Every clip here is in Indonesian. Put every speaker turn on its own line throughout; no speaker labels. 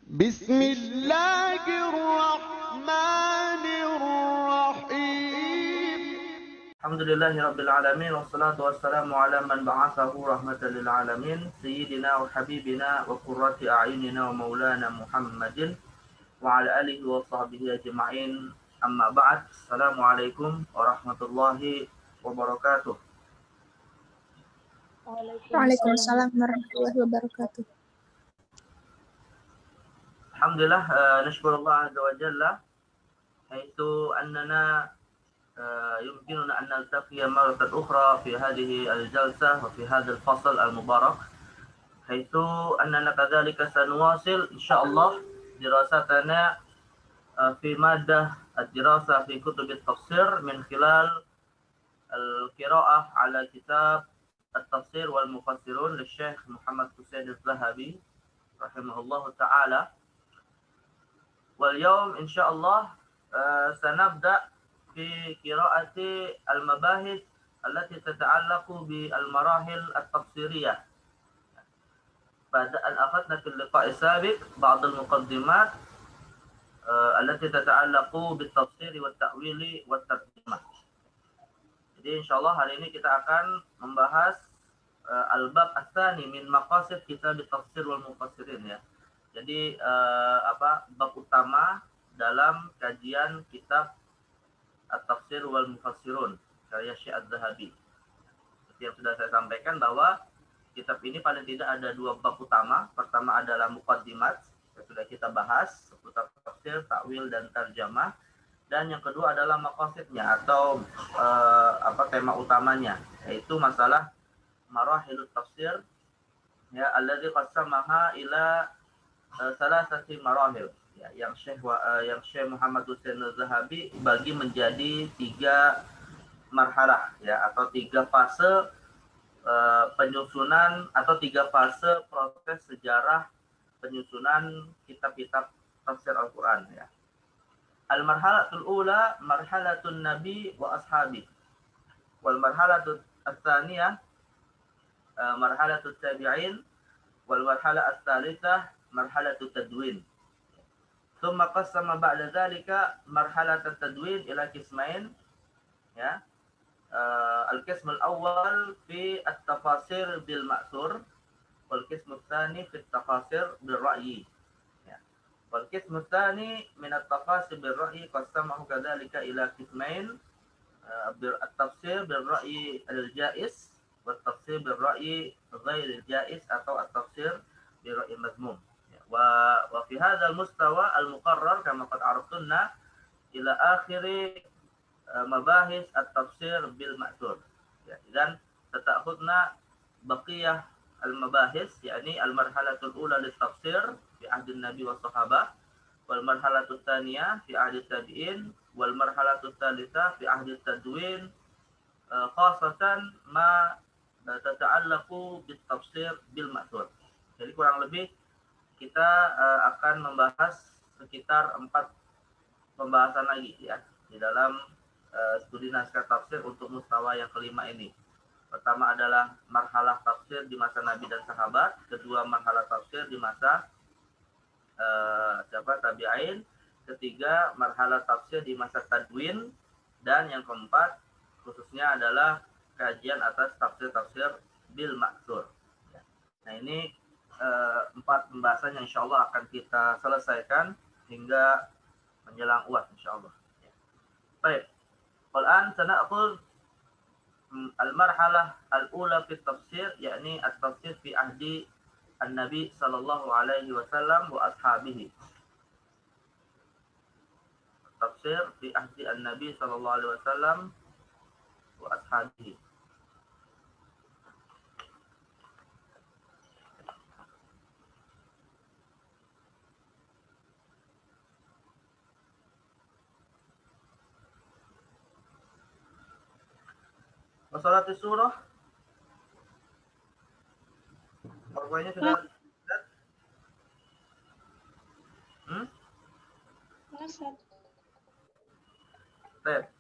بسم الله الرحمن الرحيم
الحمد لله رب العالمين والصلاة والسلام على من بعثه رحمة للعالمين سيدنا وحبيبنا وقرة أعيننا ومولانا محمد وعلى آله وصحبه أجمعين أما بعد السلام عليكم ورحمة الله وبركاته.
Waalaikumsalam warahmatullahi wabarakatuh.
Alhamdulillah, نشكر الله عز وجل حيث أننا يمكننا أن نلتقي مرة أخرى في هذه الجلسة وفي هذا الفصل المبارك، حيث أننا كذلك سنواصل إن شاء الله دراستنا في مادة الدراسة في كتب التفسير من خلال القراءة على كتاب التفسير والمفسرون للشيخ محمد حسين الذهبي رحمه الله تعالى. واليوم إن شاء الله سنبدأ في قراءة المباحث التي تتعلق بالمراحل التفسيرية. بعد أن أخذنا في اللقاء السابق بعض المقدمات التي تتعلق بالتفسير والتأويل والترجمة. Jadi insyaallah hari ini kita akan membahas al-bab ats-tsani min maqasid kitab at-tafsir wal mufassirin ya. Jadi bab utama dalam kajian kitab At-Tafsir wal Mufassirun karya Syekh Az-Zahabi. Seperti yang sudah saya sampaikan bahwa kitab ini paling tidak ada dua bab utama. Pertama adalah muqaddimat yang sudah kita bahas seputar tafsir, takwil dan tarjamah. Dan yang kedua adalah maqasidnya atau tema utamanya, yaitu masalah marahilut tafsir ya alladzi qassamaha ila salasati marahil. Ya, yang Syekh Muhammad Husain Az-Zahabi bagi menjadi 3 marhalah ya atau 3 fase penyusunan atau 3 fase proses sejarah penyusunan kitab-kitab tafsir Al-Qur'an ya. Al-marhalatul ula marhalatun nabi wa ashabi. Wal marhalatul ats-tsaniyah marhalatut tabi'in wal marhalah ats-tsalitsah marhalatut tadwin. ثم قسم بعد ذلك مرحلة التدوين إلى قسمين ya. القسم الأول في التفاسير بالمأثور والقسم الثاني في التفاسير بالرأي ya. والقسم الثاني من التفاسير بالرأي قسمه كذلك إلى قسمين التفسير بالرأي الجائز والتفسير بالرأي غير الجائز atau التفسير بالرأي المذموم. وفي هذا المستوى المقرر كما قد عرفتنا إلى آخر مباحث التفسير بالمأثور. إذن ستأخذنا بقية المباحث يعني المرحلة الأولى للتفسير في عهد النبي والصحابة، والمرحلة الثانية في عهد التابعين، والمرحلة الثالثة في عهد التدوين، خاصة ما تتعلق بالتفسير بالمأثور. Jadi kurang lebih kita akan membahas sekitar 4 pembahasan lagi ya di dalam studi naskah tafsir untuk mustawa yang kelima ini. Pertama adalah marhalah tafsir di masa Nabi dan sahabat, kedua marhalah tafsir di masa tabi'in, ketiga marhalah tafsir di masa tadwin, dan yang keempat khususnya adalah kajian atas tafsir-tafsir bil ma'thur. Nah, ini 4 pembahasan yang insyaallah akan kita selesaikan hingga menjelang UAS insyaallah. Baik. Al-an sana'khudh al-marhalah al-ula fi at-tafsir yakni at-tafsir fi ahdi an-nabi sallallahu alaihi wasallam wa ashabihi. Tafsir fi ahdi an-nabi sallallahu alaihi wasallam wa ashabihi. Masalah surah PowerPoint-nya sudah lihat? Baik.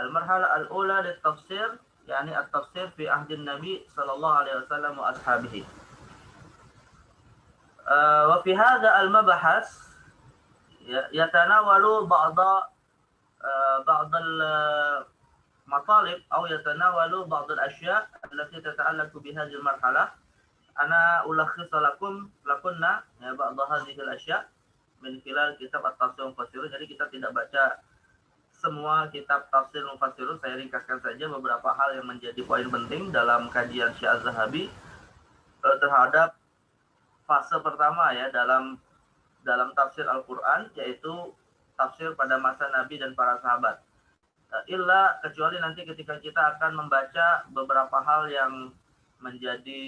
Al-marhala al-ula lit-tafsir yakni at-tafsir fi ahdin Nabi sallallahu alaihi wasallam wa ashabihi. Wa fi hadha al-mabahas yatanawalu بعض المطالب أو يتناول بعض الأشياء التي تتعلق بهذه المرحلة. أنا ألخص لكنا بعض هذه الأشياء من خلال kitab at-tafsir mufassirun. Jadi kita tidak baca semua kitab tafsir mufassirun, saya ringkaskan saja beberapa hal yang menjadi poin penting dalam kajian Syekh Az-Zahabi terhadap fase pertama ya dalam tafsir Al-Quran, yaitu tafsir pada masa Nabi dan para sahabat. Illa kecuali nanti ketika kita akan membaca beberapa hal yang menjadi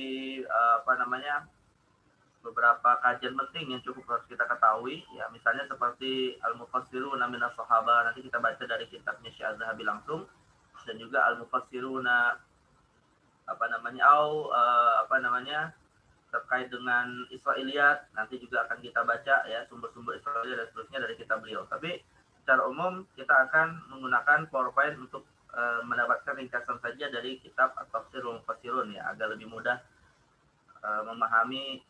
beberapa kajian penting yang cukup harus kita ketahui ya, misalnya seperti Al-Mufassiruna minas Sahabah, nanti kita baca dari kitabnya Syekh Az-Zahabi langsung, dan juga Al-Mufassiruna terkait dengan Israiliyat, nanti juga akan kita baca ya sumber-sumber Israiliyat dan seterusnya dari kitab beliau. Tapi secara umum kita akan menggunakan PowerPoint untuk mendapatkan ringkasan saja dari kitab at-tafsir mufassirun ya, agar lebih mudah memahami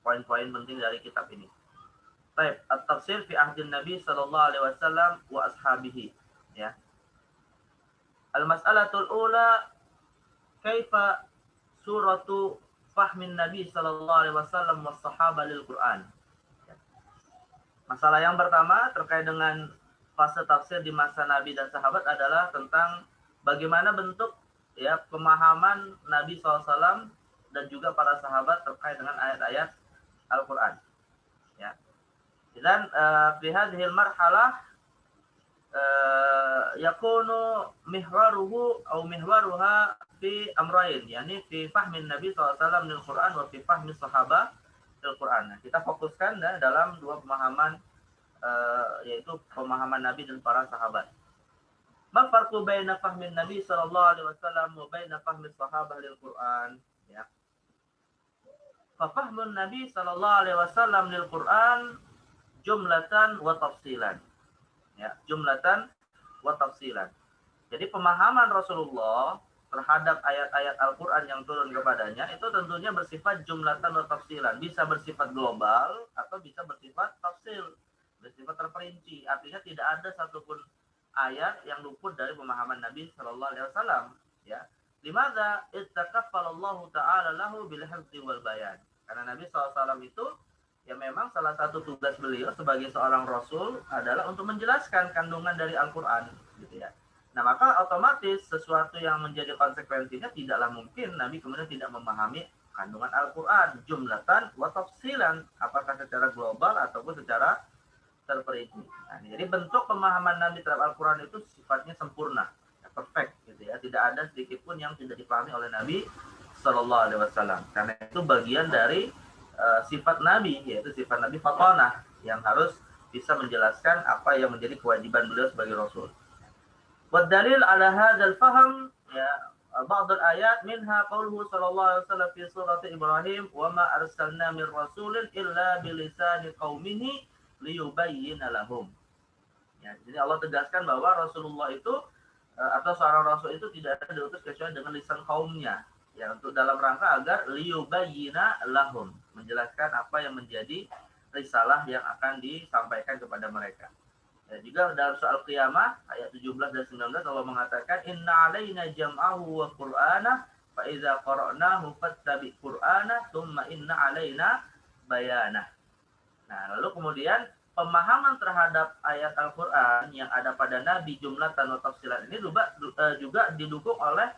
poin-poin penting dari kitab ini. Baik, at-tafsir fi ahdin Nabi sallallahu alaihi wasallam wa ashabihi ya. Al-mas'alatul ula, kaifa suratu fahmin Nabi sallallahu alaihi wasallam was sahabah lil Quran. Masalah yang pertama terkait dengan fase tafsir di masa Nabi dan sahabat adalah tentang bagaimana bentuk ya pemahaman Nabi SAW dan juga para sahabat terkait dengan ayat-ayat Al-Quran. Ya. Dan fi hadhihi al-marhalah yakunu mihwaruhu atau mihwaruha fi amrayn, yakni fi fahmin Nabi SAW lil Quran wa fi fahmi sahabah lil Quran. Nah, kita fokuskan dalam dua pemahaman yaitu pemahaman Nabi dan para sahabat. Ma farqu baina fahmin Nabi sallallahu alaihi wasallam wa baina fahmi sahabah lil Quran ya. Fa fahmun Nabi sallallahu alaihi wasallam lil Quran jumlatan wa tafsilan. Ya, jumlatan wa tafsilan. Jadi pemahaman Rasulullah terhadap ayat-ayat Al-Quran yang turun kepadanya itu tentunya bersifat jumlatan wa tafsilan, bisa bersifat global atau bisa bersifat tafsil, bersifat terperinci. Artinya tidak ada satupun ayat yang luput dari pemahaman Nabi Shallallahu Alaihi Wasallam. Ya, limadza ittaqaffalallahu ta'ala lahu bil hifdzi wal bayan. Karena Nabi SAW itu ya memang salah satu tugas beliau sebagai seorang rasul adalah untuk menjelaskan kandungan dari Al-Quran, gitu ya. Nah, maka otomatis sesuatu yang menjadi konsekuensinya tidaklah mungkin Nabi kemudian tidak memahami kandungan Al-Quran jumlatan wa tafsilan, apakah secara global ataupun secara terperinci. Nah, jadi bentuk pemahaman Nabi terhadap Al-Quran itu sifatnya sempurna, ya, perfect, gitu ya. Tidak ada sedikit pun yang tidak dipahami oleh Nabi Sallallahu Alaihi Wasallam. Karena itu bagian dari sifat Nabi, yaitu sifat Nabi fatanah, yang harus bisa menjelaskan apa yang menjadi kewajiban beliau sebagai Rasul. Wadalil ala hadzal faham ya ba'd al-ayat minha qauluhu sallallahu alaihi wasallam fi surah Ibrahim wa ma arsalna min rasulin illa bilisani qaumihi liyubayyana lahum. Ya, jadi Allah tegaskan bahwa Rasulullah itu atau seorang rasul itu tidak ada diutus kecuali dengan lisan kaumnya, ya, untuk dalam rangka agar liyubayyana lahum, menjelaskan apa yang menjadi risalah yang akan disampaikan kepada mereka. Ya, juga dalam soal Qiyamah ayat 17 dan 19 Allah mengatakan inna alaina jam'ahu wa qur'ana fa idza qara'nahu fattabi' qur'ana thumma inna alaina bayanah. Nah, lalu kemudian pemahaman terhadap ayat Al-Qur'an yang ada pada Nabi jumlatan wa tafsilan ini juga didukung oleh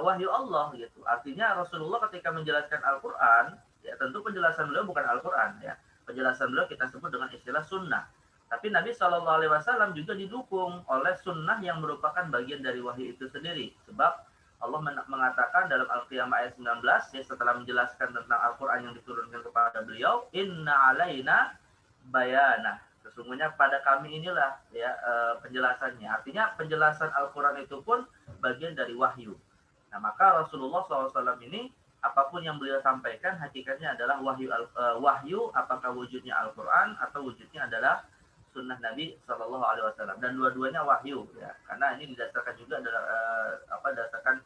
wahyu Allah, gitu. Artinya Rasulullah ketika menjelaskan Al-Qur'an, ya tentu penjelasan beliau bukan Al-Qur'an, ya. Penjelasan beliau kita sebut dengan istilah sunnah. Tapi Nabi Shallallahu Alaihi Wasallam juga didukung oleh sunnah yang merupakan bagian dari wahyu itu sendiri. Sebab Allah mengatakan dalam Al-Qiyamah ayat 19, ya, setelah menjelaskan tentang Al-Quran yang diturunkan kepada beliau, inna alaina bayanah. Sesungguhnya pada kami inilah ya penjelasannya. Artinya penjelasan Al-Quran itu pun bagian dari wahyu. Nah, maka Rasulullah SAW ini apapun yang beliau sampaikan hakikatnya adalah wahyu, apakah wujudnya Al-Quran atau wujudnya adalah sunnah Nabi Shallallahu Alaihi Wasallam, dan dua-duanya wahyu ya, karena ini didasarkan juga dasarkan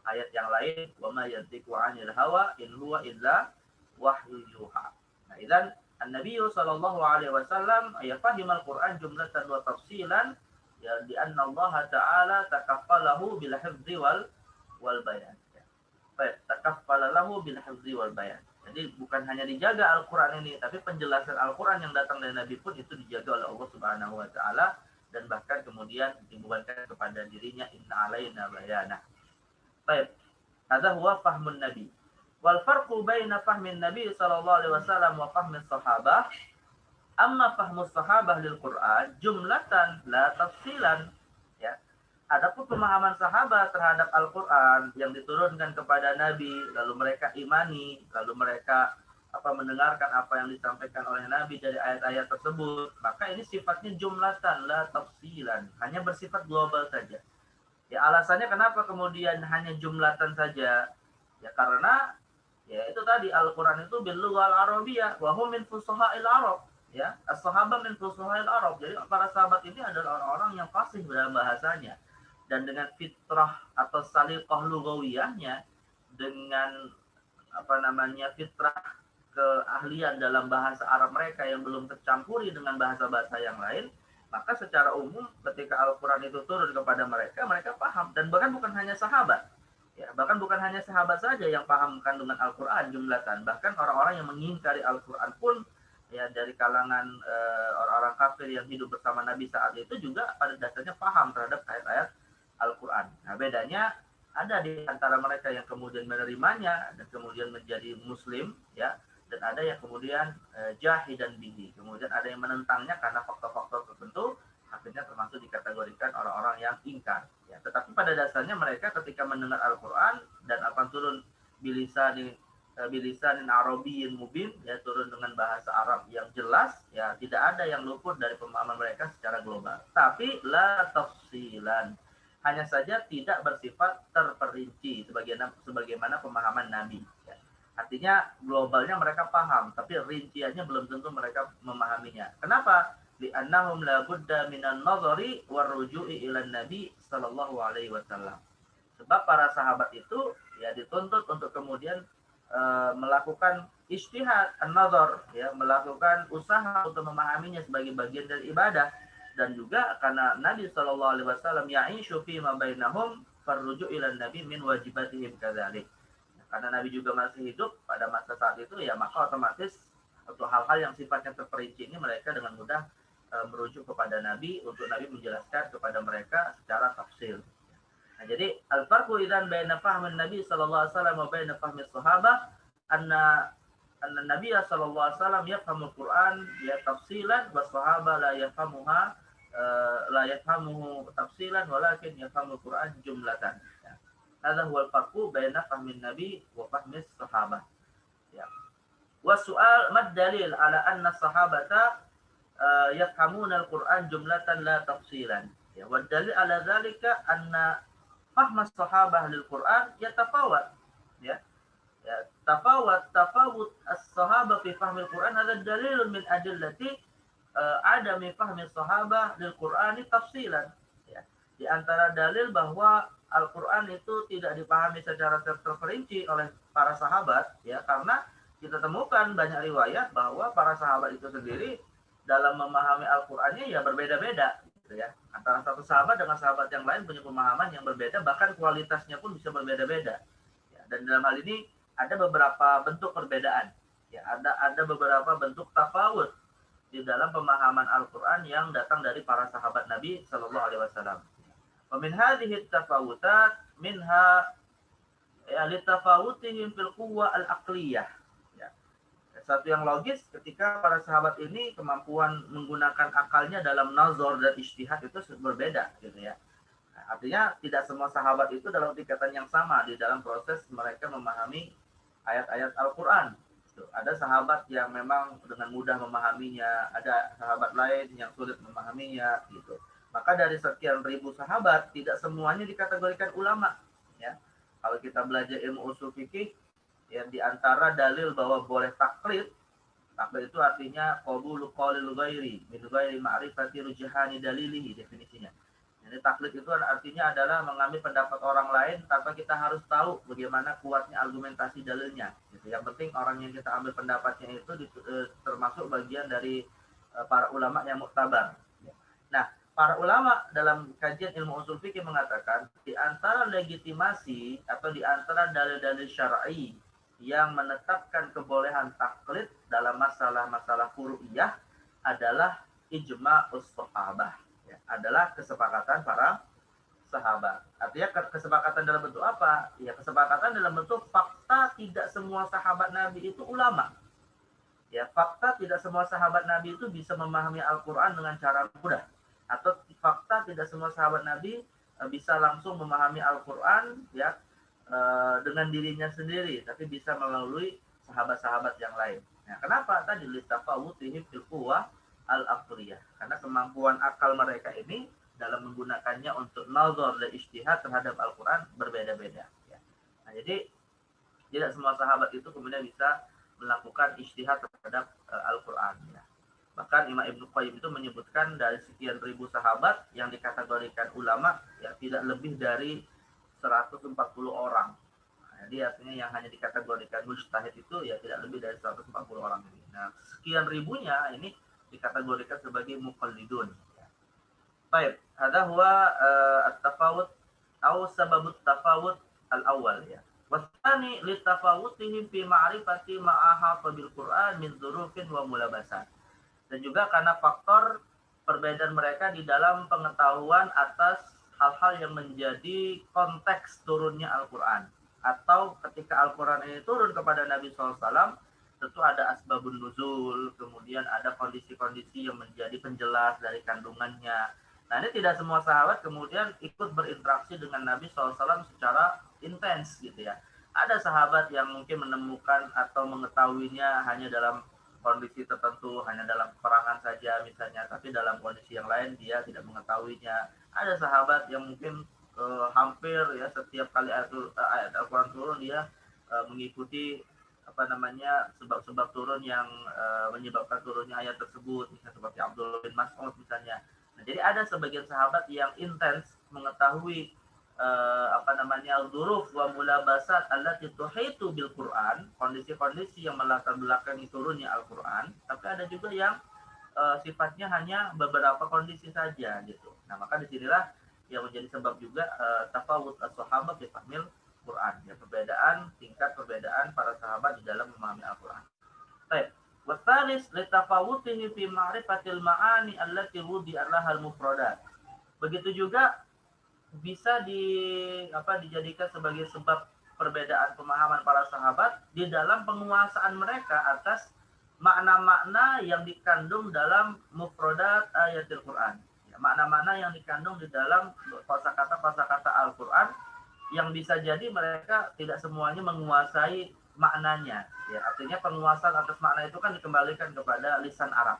ayat yang lain, wa ma yantiqu 'anil hawa in huwa illa wahyu yuha. Nah, idzan an-nabiy sallallahu alaihi wasallam yafahimal Qur'an jumlatan wa tafsilan ya, di anna Allah taala takaffalahu bil hifdzi wal bayan. Baik, takaffala lahu bil hifdzi wal bayan. Jadi bukan hanya dijaga Al-Qur'an ini, tapi penjelasan Al-Qur'an yang datang dari Nabi pun itu dijaga oleh Allah Subhanahu wa taala, dan bahkan kemudian dibebankan kepada dirinya, inna alaina bayana. Baik, hadza huwa fahmun Nabi. Wal farqu baina fahmin Nabi sallallahu alaihi wasallam wa fahmis sahabah. Amma fahmus sahabah lil Qur'an jumlatan la tafsilan. Ya. Adapun pemahaman sahabat terhadap Al-Qur'an yang diturunkan kepada Nabi, lalu mereka imani, lalu mereka mendengarkan apa yang disampaikan oleh Nabi dari ayat-ayat tersebut, maka ini sifatnya jumlatan la tafsilan, hanya bersifat global saja. Ya, alasannya kenapa kemudian hanya jumlatan saja? Ya karena ya itu tadi, Al-Qur'an itu bil lughal arabiyyah wa hum min fusaha'il arab. Ya, as-sahabah min fusaha'il arab. Jadi para sahabat ini adalah orang-orang yang fasih dalam bahasanya, dan dengan fitrah atau saliqah lughawiyahnya, dengan fitrah keahlian dalam bahasa Arab mereka yang belum tercampuri dengan bahasa-bahasa yang lain, maka secara umum ketika Al-Quran itu turun kepada mereka, mereka paham. Dan bahkan bukan hanya sahabat, ya, bahkan bukan hanya sahabat saja yang paham kandungan Al-Quran jumlatan, bahkan orang-orang yang mengingkari Al-Quran pun, ya, dari kalangan orang-orang kafir yang hidup bersama Nabi saat itu juga pada dasarnya paham terhadap ayat-ayat Al-Quran. Nah, bedanya ada di antara mereka yang kemudian menerimanya dan kemudian menjadi muslim, ya, dan ada yang kemudian jahidan bihi, kemudian ada yang menentangnya karena faktor-faktor tertentu, akhirnya termasuk dikategorikan orang-orang yang ingkar. Ya, tetapi pada dasarnya mereka ketika mendengar Al-Quran dan akan turun bilisanin Arabiyyin mubin, ya, turun dengan bahasa Arab yang jelas, ya, tidak ada yang luput dari pemahaman mereka secara global. Tapi la tafsilan, hanya saja tidak bersifat terperinci sebagaimana pemahaman Nabi. Ya. Artinya globalnya mereka paham, tapi rinciannya belum tentu mereka memahaminya. Kenapa? Li'annahum la budda minan nazari warruju'i ila Nabi sallallahu alaihi wasallam. Sebab para sahabat itu ya dituntut untuk kemudian melakukan ijtihad, an-nazar, ya, melakukan usaha untuk memahaminya sebagai bagian dari ibadah, dan juga karena Nabi sallallahu alaihi wasallam ya'ishu fi ma bainahum farruju' ila Nabi min wajibatihim kadzalik. Karena Nabi juga masih hidup pada masa saat itu, ya, maka otomatis untuk hal-hal yang sifatnya terperinci ini mereka dengan mudah merujuk kepada Nabi untuk Nabi menjelaskan kepada mereka secara tafsil. Nah, jadi al-farqu idzan baina fahmin Nabi sallallahu alaihi wasallam wa baina fahmi sahabah anna Nabi sallallahu alaihi wasallam yafhamul Qur'an ya tafsilan wa sahabah la yafhamuhu tafsilan walakin yafhamul Qur'an jumlatan. Hadza huwa al-farqu baina fahmin Nabi wa fahmis sahabah. Ya. Wa su'al mad dalil ala anna sahabata yafhamuna al-Qur'an jumlatan la tafsilan. Ya, wa dalil ala dzalika anna fahmas sahabah lil Qur'an yatafawat. Ya. Ya, tafawut as-sahabah fi fahmil Qur'an hadza dalilun min adillati adami fahmi sahabah lil Qur'ani tafsilan. Ya. Di antara dalil bahwa Al-Quran itu tidak dipahami secara terperinci oleh para sahabat, ya, karena kita temukan banyak riwayat bahwa para sahabat itu sendiri dalam memahami Al-Qurannya ya berbeda-beda, gitu ya. Antara satu sahabat dengan sahabat yang lain punya pemahaman yang berbeda, bahkan kualitasnya pun bisa berbeda-beda. Ya, dan dalam hal ini ada beberapa bentuk perbedaan, ya, ada beberapa bentuk tafawut di dalam pemahaman Al-Quran yang datang dari para sahabat Nabi Sallallahu Alaihi Wasallam. ومن هذه التفاوتات منها لتفاوتهم في القوة العقلية. Satu yang logis ketika para sahabat ini kemampuan menggunakan akalnya dalam nazar dan ijtihad itu berbeda, gitu ya. Nah, artinya tidak semua sahabat itu dalam tingkatan yang sama di dalam proses mereka memahami ayat-ayat Al-Quran. Ada sahabat yang memang dengan mudah memahaminya, ada sahabat lain yang sulit memahaminya, gitu. Maka dari sekian ribu sahabat, tidak semuanya dikategorikan ulama. Ya. Kalau kita belajar ilmu usul fikih, ya, di antara dalil bahwa boleh taklid Taklid itu artinya qabulu qaulil ghairi min ghairi ma'rifati rujhani dalilihi, definisinya. Jadi taklid itu artinya adalah mengambil pendapat orang lain tanpa kita harus tahu bagaimana kuatnya argumentasi dalilnya. Gitu. Yang penting orang yang kita ambil pendapatnya itu termasuk bagian dari para ulama yang muktabar. Nah, para ulama dalam kajian ilmu usul fikih mengatakan di antara legitimasi atau di antara dalil-dalil syar'i yang menetapkan kebolehan taklid dalam masalah-masalah furu'iyah adalah ijma'us sahabah. Ya, adalah kesepakatan para sahabat. Artinya kesepakatan dalam bentuk apa? Ya, kesepakatan dalam bentuk fakta tidak semua sahabat Nabi itu ulama. Ya, fakta tidak semua sahabat Nabi itu bisa memahami Al-Quran dengan cara mudah. Atau fakta tidak semua sahabat Nabi bisa langsung memahami Al-Quran ya dengan dirinya sendiri, tapi bisa melalui sahabat-sahabat yang lain. Nah, kenapa? Tadi litafawutihim fil quwwah al-aqliyah. Karena kemampuan akal mereka ini dalam menggunakannya untuk nazar dan ijtihad terhadap Al-Quran berbeda-beda. Ya. Nah, jadi tidak semua sahabat itu kemudian bisa melakukan ijtihad terhadap Al-Quran. Ya. Bahkan Imam Ibnu Qayyim itu menyebutkan dari sekian ribu sahabat yang dikategorikan ulama, ya tidak lebih dari 140 orang. Jadi artinya yang hanya dikategorikan mujtahid itu ya tidak lebih dari 140 orang ini. Nah, sekian ribunya ini dikategorikan sebagai muqallidun. Baik, hadza huwa at-tafawut atau sababut tafawut al-awwal ya. Wasani litafawutihim fi ma'rifati ma ahata bil Qur'an min dzurufin wa mulabasat. Dan juga karena faktor perbedaan mereka di dalam pengetahuan atas hal-hal yang menjadi konteks turunnya Al-Quran. Atau ketika Al-Quran ini turun kepada Nabi SAW, tentu ada asbabun nuzul, kemudian ada kondisi-kondisi yang menjadi penjelas dari kandungannya. Nah, ini tidak semua sahabat kemudian ikut berinteraksi dengan Nabi SAW secara intens gitu ya. Ada sahabat yang mungkin menemukan atau mengetahuinya hanya dalam kondisi tertentu, hanya dalam peperangan saja misalnya, tapi dalam kondisi yang lain dia tidak mengetahuinya. Ada sahabat yang mungkin hampir ya setiap kali ayat Al-Quran turun dia mengikuti sebab-sebab turun yang menyebabkan turunnya ayat tersebut, misalnya seperti Abdullah bin Mas'ud misalnya. Nah, jadi ada sebagian sahabat yang intens mengetahui dzuruf wa mulabasat allati tuhitu bil Quran, kondisi-kondisi yang melatar belakangi turunnya Al-Quran, tapi ada juga yang sifatnya hanya beberapa kondisi saja gitu. Nah, maka disinilah yang menjadi sebab juga tafawut as-sahabah fi fahmil Quran, ya tingkat perbedaan para sahabat di dalam memahami Al-Quran. Baik, wasalis litafawutihi fi ma'rifatil ma'ani allati wudi'a lahal mufradat. Begitu juga bisa dijadikan sebagai sebab perbedaan pemahaman para sahabat di dalam penguasaan mereka atas makna-makna yang dikandung dalam mufradat ayatil Quran. Makna-makna yang dikandung di dalam kosakata Al-Quran yang bisa jadi mereka tidak semuanya menguasai maknanya. Ya, artinya penguasaan atas makna itu kan dikembalikan kepada lisan Arab,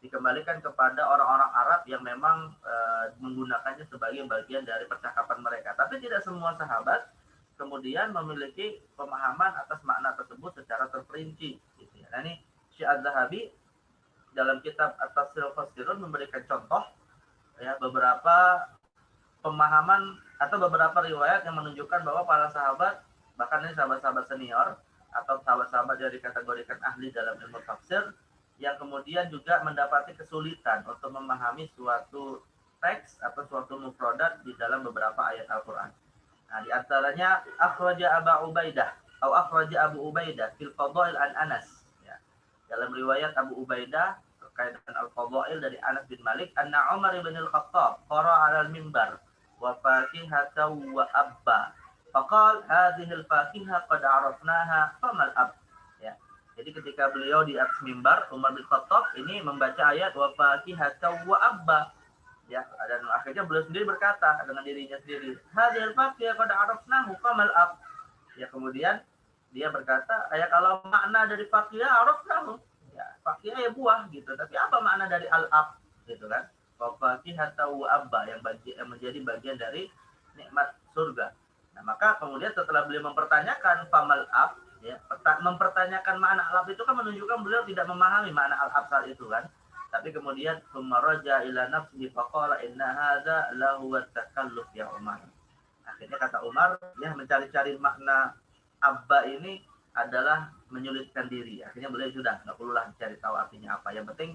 dikembalikan kepada orang-orang Arab yang memang menggunakannya sebagai bagian dari percakapan mereka. Tapi tidak semua sahabat kemudian memiliki pemahaman atas makna tersebut secara terperinci. Gitu ya. Nah, ini Syekh Az-Zahabi dalam kitab At-Tafsir Fasirun memberikan contoh ya beberapa pemahaman atau beberapa riwayat yang menunjukkan bahwa para sahabat, bahkan ini sahabat-sahabat senior atau sahabat-sahabat yang dikategorikan ahli dalam ilmu tafsir, yang kemudian juga mendapati kesulitan untuk memahami suatu teks atau suatu mufradat di dalam beberapa ayat Al-Quran. Nah, di antaranya akhraja Abu Ubaidah fil Fadail an Anas. Ya. Dalam riwayat Abu Ubaidah terkait dengan Al-Fadail dari Anas bin Malik, anna Umar bin Al-Khattab qara'a 'alal mimbar wa fakihatan wa abba. Faqal hadhihi al-fakihah qad 'arafnaha famal ab. Ya. Jadi ketika beliau di atas mimbar, Umar bin Khattab ini membaca ayat wa fakihatan wa abba. Ya, dan akhirnya beliau sendiri berkata dengan dirinya sendiri, hadhil fakihah qad 'arafnahu famal ab. Ya, kemudian dia berkata, ya kalau makna dari fakihah 'arafnahu, ya fakihah ya buah gitu, tapi apa makna dari al-ab gitu kan? Wa fakihatan wa abba yang menjadi bagian dari nikmat surga. Nah, maka kemudian setelah beliau mempertanyakan famal ab, Ya, mempertanyakan makna al-ab itu kan menunjukkan beliau tidak memahami makna al-absar itu kan. Tapi kemudian raja ila nafsihi faqala inna hadza lahu at-takalluf ya Umar. Akhirnya kata Umar, ya mencari-cari makna abba ini adalah menyulitkan diri. Akhirnya beliau sudah nggak perlulah cari tahu artinya apa. Yang penting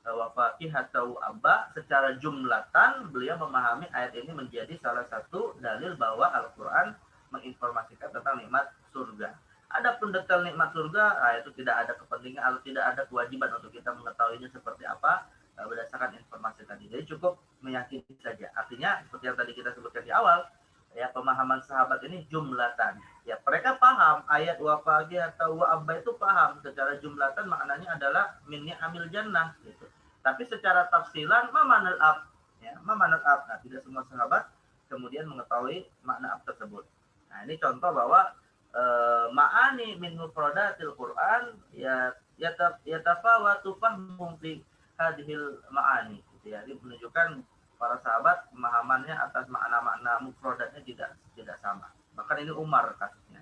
wafaqihatu abba secara jumlatan beliau memahami ayat ini menjadi salah satu dalil bahwa Al-Qur'an menginformasikan tentang nikmat surga. Adapun detail nikmat surga, itu tidak ada kepentingan atau tidak ada kewajiban untuk kita mengetahuinya seperti apa berdasarkan informasi tadi. Jadi cukup meyakini saja. Artinya seperti yang tadi kita sebutkan di awal, ya pemahaman sahabat ini jumlatan. Ya mereka paham ayat wafaqih atau wa'abba itu paham secara jumlatan maknanya adalah minni amil jannah gitu. Tapi secara tafsilan mamanal ab, ya mamanal ab. Nah, tidak semua sahabat kemudian mengetahui makna ab tersebut. Nah, ini contoh bahwa ma'ani min mufradatil Quran ya yatafawatu fahmum fi hadhil ma'ani gitu ya. Ini menunjukkan para sahabat pemahamannya atas makna-makna mufradatnya tidak sama. Bahkan ini Umar kasusnya.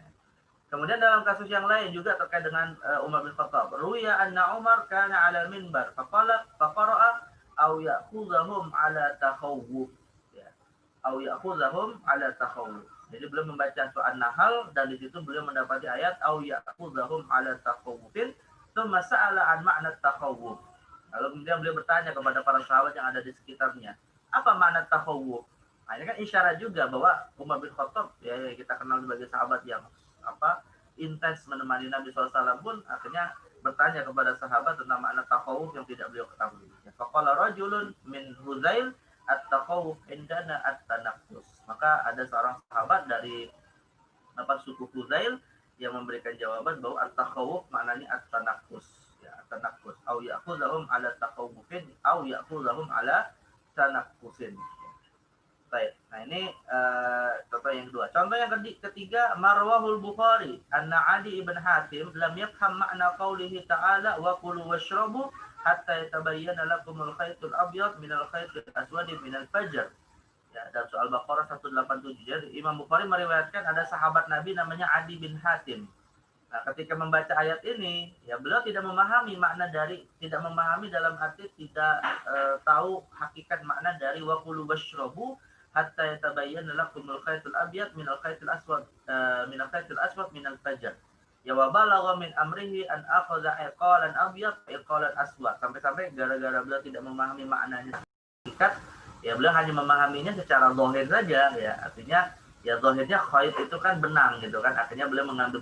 Kemudian dalam kasus yang lain juga terkait dengan Umar bin Khattab. Ruya anna Umar kana 'ala al-minbar faqara'a aw ya'khudhahum 'ala takhawwuf ya. Aw ya'khudhahum 'ala takhawwuf. Jadi beliau membaca surah An-Nahl dan di situ beliau mendapati ayat au ya'khudhahum 'ala takhawufin tsumma sa'ala an ma'na takhawuf. Lalu kemudian beliau bertanya kepada para sahabat yang ada di sekitarnya, apa makna takhawuf? Nah, ini kan isyarat juga bahwa Umar bin Khattab ya kita kenal sebagai sahabat yang intens menemani Nabi SAW pun akhirnya bertanya kepada sahabat tentang makna takhawuf yang tidak beliau ketahui. Faqala rajulun min Huzail at-takhawuf indana at-tanaqqus. Maka ada seorang sahabat dari suku Huzail yang memberikan jawaban bahwa at-takhawuf maknanya at-tanaqqus. Ya, at-tanaqqus. Au ya'khudhahum 'ala takhawufin au ya'khudhahum 'ala tanaqqusin. Baik. Nah, ini contoh yang kedua. Contoh yang ketiga, marwahul Bukhari anna Adi ibn Hatim lam yafham makna qaulihi ta'ala wa kulu washrabu hatta yatabayyana lakumul khaytul abyad minal khaytil aswad minal fajr. Ya, dalam soal Baqarah 187. Jadi Imam Bukhari meriwayatkan ada sahabat Nabi namanya Adi bin Hatim. Nah, ketika membaca ayat ini, ya beliau tidak memahami dalam arti tidak tahu hakikat makna dari wa kulu washrabu hatta yatabayyana lakumul khaytul abyad minal khaytil aswad minal fajr. Ya wa balagha min amrihi an akhadha iqalan abyad iqalan aswad. Sampai-sampai gara-gara beliau tidak memahami maknanya hakikat, ya beliau hanya memahaminya secara zahir saja ya. Artinya ya zahirnya khayt itu kan benang gitu kan. Akhirnya beliau mengambil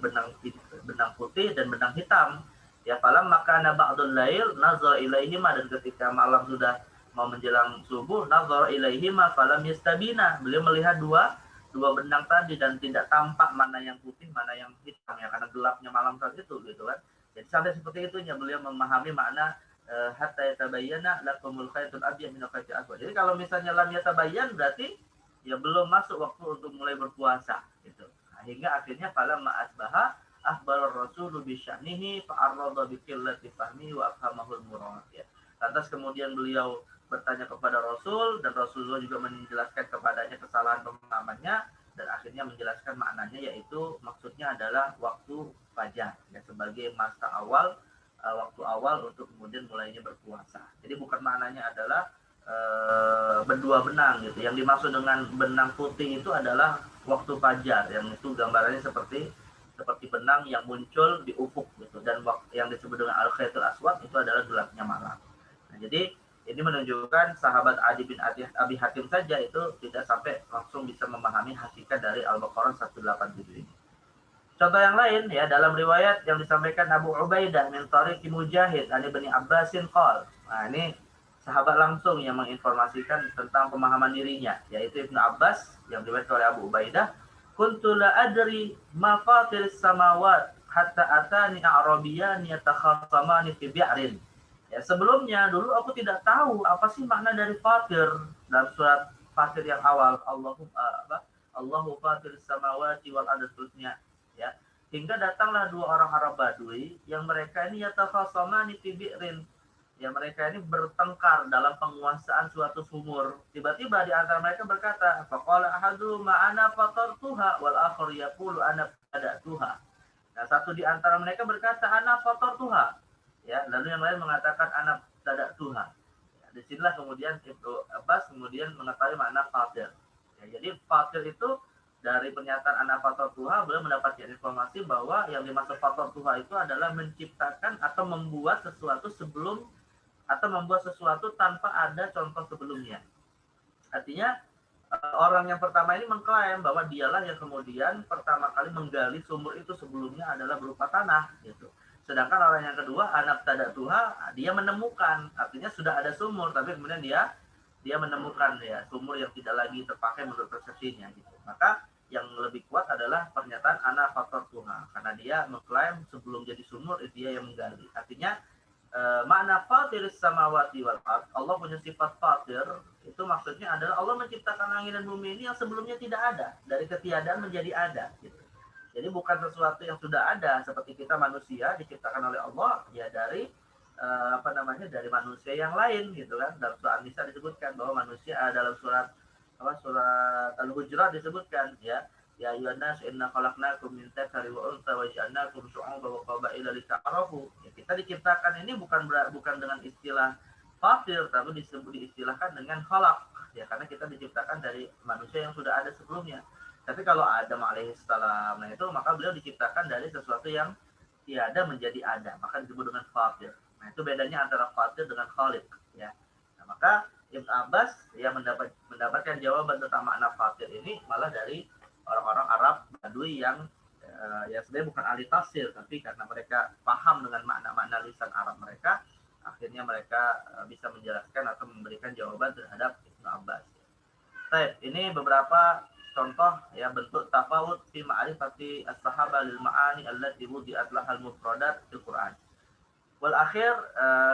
benang putih dan benang hitam. Ya falam makana ba'dul lail nazar ilaihima, dan ketika malam sudah mau menjelang subuh nazar ilaihima falam yastabina, beliau melihat dua benang tadi dan tidak tampak mana yang putih mana yang hitam ya, karena gelapnya malam saat itu gitu kan. Jadi sampai seperti itunya beliau memahami makna hatta yatabayyana lakumul khaytul abyad minal khaytil aswad. Jadi kalau misalnya lam yatabayyan berarti ya belum masuk waktu untuk mulai berpuasa gitu. Nah, hingga akhirnya falamma asbaha akhbar rasulu bi sya'nihi fa'arrada bi qillati fahmi wa afhamahul murad ya. Lantas kemudian beliau bertanya kepada Rasul dan Rasulullah juga menjelaskan kepadanya kesalahan pemahamannya dan akhirnya menjelaskan maknanya, yaitu maksudnya adalah waktu fajar ya, sebagai masa awal waktu awal untuk kemudian mulainya berpuasa. Jadi bukan maknanya adalah berdua benang gitu. Yang dimaksud dengan benang putih itu adalah waktu fajar, yang itu gambarannya seperti benang yang muncul di ufuk gitu, dan yang disebut dengan al-khaytul aswad itu adalah gelapnya malam. Nah, jadi ini menunjukkan sahabat Adi bin Abi Hatim saja itu tidak sampai langsung bisa memahami hakikat dari Al-Baqarah 187 ini. Contoh yang lain ya, dalam riwayat yang disampaikan Abu Ubaidah min tariqi Mujahid an Ibnu Abbasin qol. Nah, ini sahabat langsung yang menginformasikan tentang pemahaman dirinya, yaitu Ibnu Abbas yang diriwayatkan oleh Abu Ubaidah, kuntu la adri ma fatiris samawat hatta atani a'rabiyyan yatakhasamani fi bi'rin. Ya, sebelumnya dulu aku tidak tahu apa sih makna dari fatir dalam surat Fatir yang awal, Allahu fatir samawati wal ardi seterusnya ya. Hingga datanglah dua orang Arab Badui yang mereka ini yatakhasamani fi bi'rin. Ya, mereka ini bertengkar dalam penguasaan suatu sumur. Tiba-tiba di antara mereka berkata, faqala ahadu ma ana fatartuha wal akhar yaqulu ana bada'tuha. Nah, satu di antara mereka berkata, "Ana fatar Tuhan." Ya, lalu yang lain mengatakan, "Ana tadak Tuhan." Ya, disinilah kemudian Ibnu Abbas kemudian mengetahui makna fatir. Ya, jadi fatir itu dari pernyataan "Ana fatar Tuhan", beliau mendapatkan informasi bahwa yang dimaksud fatar Tuhan itu adalah menciptakan atau membuat sesuatu sebelum atau membuat sesuatu tanpa ada contoh sebelumnya. Artinya orang yang pertama ini mengklaim bahwa dialah yang kemudian pertama kali menggali sumur itu, sebelumnya adalah berupa tanah gitu. Sedangkan orang yang kedua, anak tadak Tuhan, dia menemukan, artinya sudah ada sumur tapi kemudian dia menemukan ya sumur yang tidak lagi terpakai menurut persepsinya gitu. Maka yang lebih kuat adalah pernyataan anak faktor Tuhan, karena dia mengklaim sebelum jadi sumur dia yang menggali. Artinya makna fatiris samawati wal ard, Allah punya sifat fatir, itu maksudnya adalah Allah menciptakan langit dan bumi ini yang sebelumnya tidak ada, dari ketiadaan menjadi ada gitu. Jadi bukan sesuatu yang sudah ada, seperti kita manusia diciptakan oleh Allah ya dari dari manusia yang lain gitu kan. Dalam surah An-Nisa disebutkan bahwa manusia dalam surat Al-Hujurat disebutkan ya ayyuhan nas inna khalaqnakum min dzakarin wa untha wa ja'alnakum syu'uban wa qabaila lita'arafu. Ya, kita diciptakan ini bukan dengan istilah fatir, tapi diistilahkan dengan khalaq ya, karena kita diciptakan dari manusia yang sudah ada sebelumnya. Tapi kalau Adam alaihissalam, nah itu maka beliau diciptakan dari sesuatu yang tiada menjadi ada, maka disebut dengan fatir. Nah itu bedanya antara fatir dengan khaliq ya. Nah, maka Ibn Abbas ya mendapatkan jawaban tentang makna fatir ini malah dari orang-orang Arab Badui yang ya sebenarnya bukan ahli tafsir, tapi karena mereka paham dengan makna-makna lisan Arab mereka, akhirnya mereka bisa menjelaskan atau memberikan jawaban terhadap Ibn Abbas. Baik, ini beberapa contoh ya bentuk tafawud fi ma'rifati as-sahaba lil ma'ani allati wudi'at lahal mufradat fil Qur'an. Wal akhir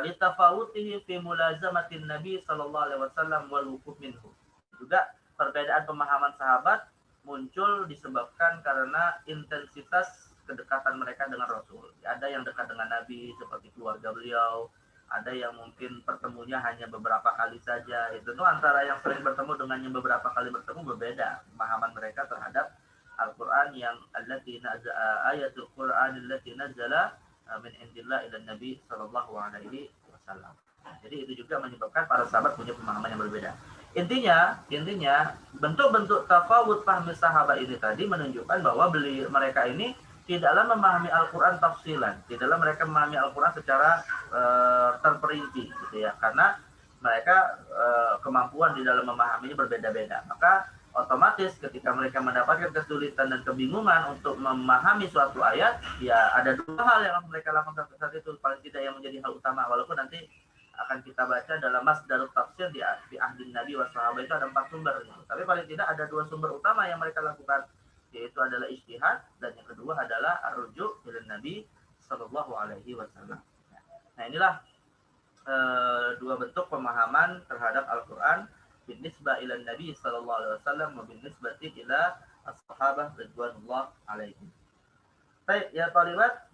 li tafawutihi fi mulazamatin Nabi sallallahu alaihi wasallam wal wuquf minhu. Juga perbedaan pemahaman sahabat muncul disebabkan karena intensitas kedekatan mereka dengan Rasul. Ada yang dekat dengan Nabi seperti keluarga beliau, ada yang mungkin pertemunya hanya beberapa kali saja. Itu tuh antara yang sering bertemu dengan yang beberapa kali bertemu berbeda pemahaman mereka terhadap Al-Qur'an yang ayatul Qur'an allati nazala min indillah ila Nabi sallallahu alaihi wasallam. Jadi itu juga menyebabkan para sahabat punya pemahaman yang berbeda. Intinya bentuk-bentuk tafawud fahmi sahabat ini tadi menunjukkan bahwa mereka ini tidaklah memahami Al-Quran tafsilan, tidaklah mereka memahami Al-Quran secara terperinci gitu ya, karena mereka kemampuan di dalam memahaminya berbeda-beda. Maka otomatis ketika mereka mendapatkan kesulitan dan kebingungan untuk memahami suatu ayat, ya ada dua hal yang mereka lakukan saat itu, paling tidak yang menjadi hal utama, walaupun nanti akan kita baca dalam masdarut tafsir di ahdi Nabi wa sahabat itu ada 4 sumber gitu. Tapi paling tidak ada 2 sumber utama yang mereka lakukan, yaitu adalah ijtihad dan yang kedua adalah ar-rujuk ila Nabi sallallahu alaihi wasallam. Nah, inilah 2 bentuk pemahaman terhadap Al-Qur'an binisbah ila Nabi sallallahu alaihi wasallam wa binisbati ila as-sahabah ridwanullah alaihim. Baik, ya thalibat,